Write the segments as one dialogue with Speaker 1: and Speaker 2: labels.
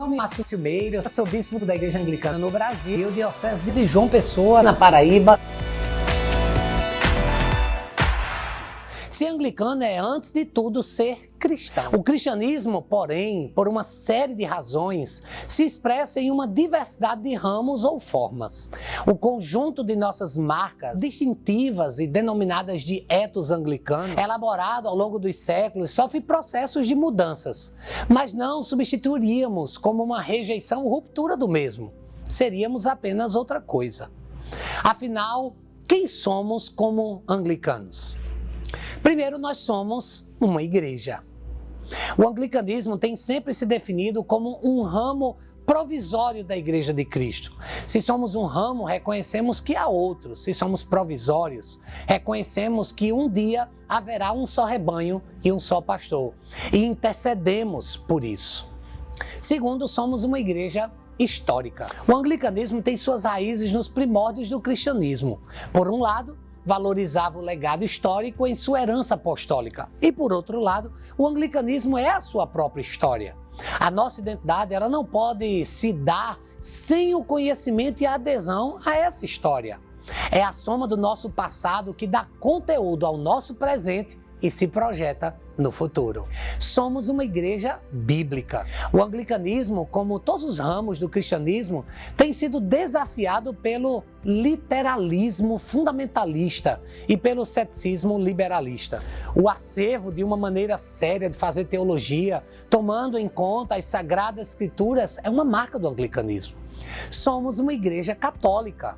Speaker 1: nome é Márcio Silmeira, eu sou bispo da Igreja Anglicana no Brasil, diocese de João Pessoa, na Paraíba. Ser anglicano é, antes de tudo, ser cristão. O cristianismo, porém, por uma série de razões, se expressa em uma diversidade de ramos ou formas. O conjunto de nossas marcas distintivas e denominadas de ethos anglicano, elaborado ao longo dos séculos, sofre processos de mudanças, mas não substituiríamos como uma rejeição ou ruptura do mesmo. Seríamos apenas outra coisa. Afinal, quem somos como anglicanos? Primeiro, nós somos uma igreja. O anglicanismo tem sempre se definido como um ramo provisório da Igreja de Cristo. Se somos um ramo, reconhecemos que há outros. Se somos provisórios, reconhecemos que um dia haverá um só rebanho e um só pastor. E intercedemos por isso. Segundo, somos uma igreja histórica. O anglicanismo tem suas raízes nos primórdios do cristianismo. Por um lado, valorizava o legado histórico em sua herança apostólica. E, por outro lado, o anglicanismo é a sua própria história. A nossa identidade ela não pode se dar sem o conhecimento e a adesão a essa história. É a soma do nosso passado que dá conteúdo ao nosso presente e se projeta no futuro. Somos uma igreja bíblica. O anglicanismo, como todos os ramos do cristianismo, tem sido desafiado pelo literalismo fundamentalista e pelo ceticismo liberalista. O acervo de uma maneira séria de fazer teologia, tomando em conta as sagradas escrituras, é uma marca do anglicanismo. Somos uma igreja católica.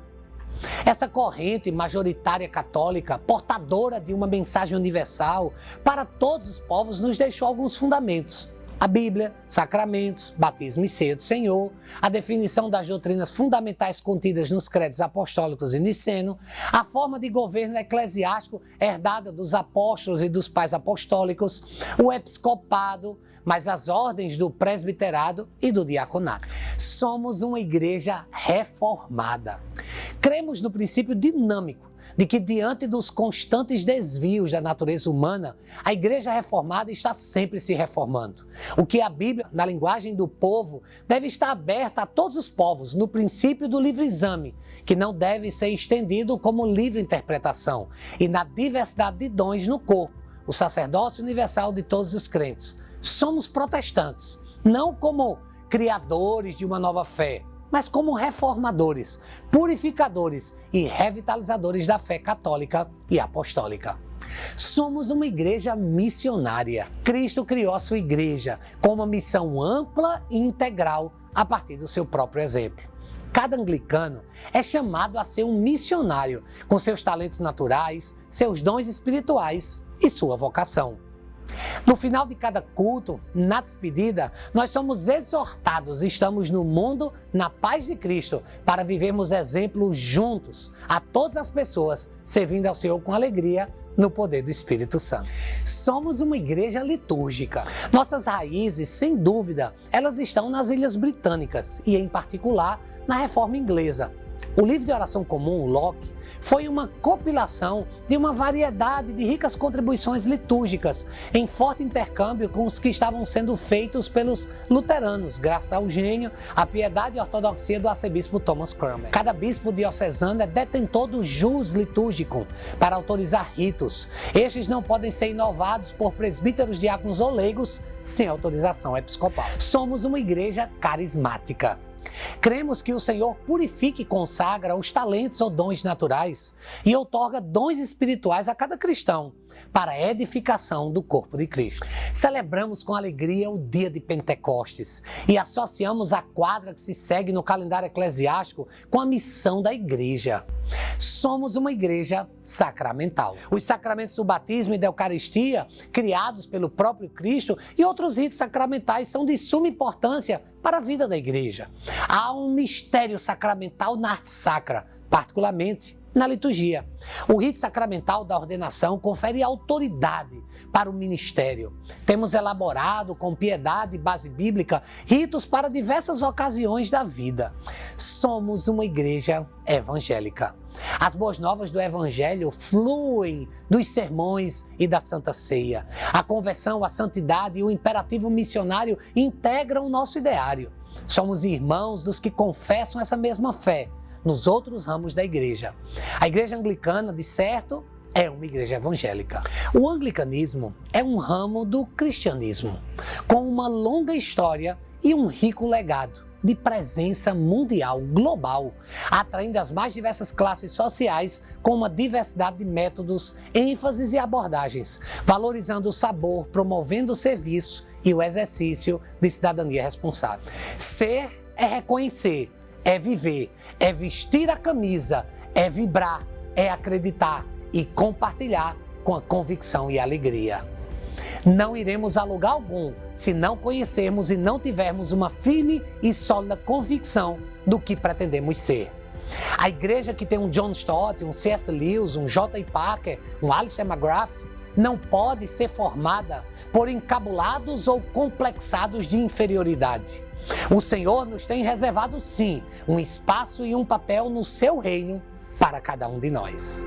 Speaker 1: Essa corrente majoritária católica, portadora de uma mensagem universal para todos os povos, nos deixou alguns fundamentos. A Bíblia, sacramentos, batismo e ceia do Senhor, a definição das doutrinas fundamentais contidas nos credos apostólicos e niceno, a forma de governo eclesiástico herdada dos apóstolos e dos pais apostólicos, o episcopado, mas as ordens do presbiterado e do diaconato. Somos uma igreja reformada. Cremos no princípio dinâmico de que, diante dos constantes desvios da natureza humana, a igreja reformada está sempre se reformando. O que a Bíblia, na linguagem do povo, deve estar aberta a todos os povos, no princípio do livre exame, que não deve ser estendido como livre interpretação, e na diversidade de dons no corpo, o sacerdócio universal de todos os crentes. Somos protestantes, não como criadores de uma nova fé, mas como reformadores, purificadores e revitalizadores da fé católica e apostólica. Somos uma igreja missionária. Cristo criou a sua igreja com uma missão ampla e integral a partir do seu próprio exemplo. Cada anglicano é chamado a ser um missionário com seus talentos naturais, seus dons espirituais e sua vocação. No final de cada culto, na despedida, nós somos exortados, estamos no mundo, na paz de Cristo, para vivermos exemplos juntos a todas as pessoas, servindo ao Senhor com alegria, no poder do Espírito Santo. Somos uma igreja litúrgica. Nossas raízes, sem dúvida, elas estão nas Ilhas Britânicas e, em particular, na Reforma Inglesa. O livro de oração comum, Locke, foi uma compilação de uma variedade de ricas contribuições litúrgicas, em forte intercâmbio com os que estavam sendo feitos pelos luteranos, graças ao gênio, à piedade e ortodoxia do arcebispo Thomas Cranmer. Cada bispo diocesano é detentor do jus litúrgico para autorizar ritos. Estes não podem ser inovados por presbíteros, diáconos ou leigos sem autorização episcopal. Somos uma igreja carismática. Cremos que o Senhor purifica e consagra os talentos ou dons naturais e outorga dons espirituais a cada cristão para a edificação do corpo de Cristo. Celebramos com alegria o dia de Pentecostes e associamos a quadra que se segue no calendário eclesiástico com a missão da igreja. Somos uma igreja sacramental. Os sacramentos do batismo e da Eucaristia, criados pelo próprio Cristo, e outros ritos sacramentais são de suma importância para a vida da igreja. Há um mistério sacramental na arte sacra, particularmente na liturgia. O rito sacramental da ordenação confere autoridade para o ministério. Temos elaborado com piedade e base bíblica ritos para diversas ocasiões da vida. Somos uma igreja evangélica. As boas novas do Evangelho fluem dos sermões e da Santa Ceia. A conversão, a santidade e o imperativo missionário integram o nosso ideário. Somos irmãos dos que confessam essa mesma fé nos outros ramos da igreja. A igreja anglicana, de certo, é uma igreja evangélica. O anglicanismo é um ramo do cristianismo, com uma longa história e um rico legado de presença mundial, global, atraindo as mais diversas classes sociais com uma diversidade de métodos, ênfases e abordagens, valorizando o sabor, promovendo o serviço e o exercício de cidadania responsável. Ser é reconhecer, é viver, é vestir a camisa, é vibrar, é acreditar e compartilhar com a convicção e alegria. Não iremos a lugar algum se não conhecermos e não tivermos uma firme e sólida convicção do que pretendemos ser. A igreja que tem um John Stott, um C.S. Lewis, um J.I. Packer, um Alistair McGrath, não pode ser formada por encabulados ou complexados de inferioridade. O Senhor nos tem reservado, sim, um espaço e um papel no seu reino para cada um de nós.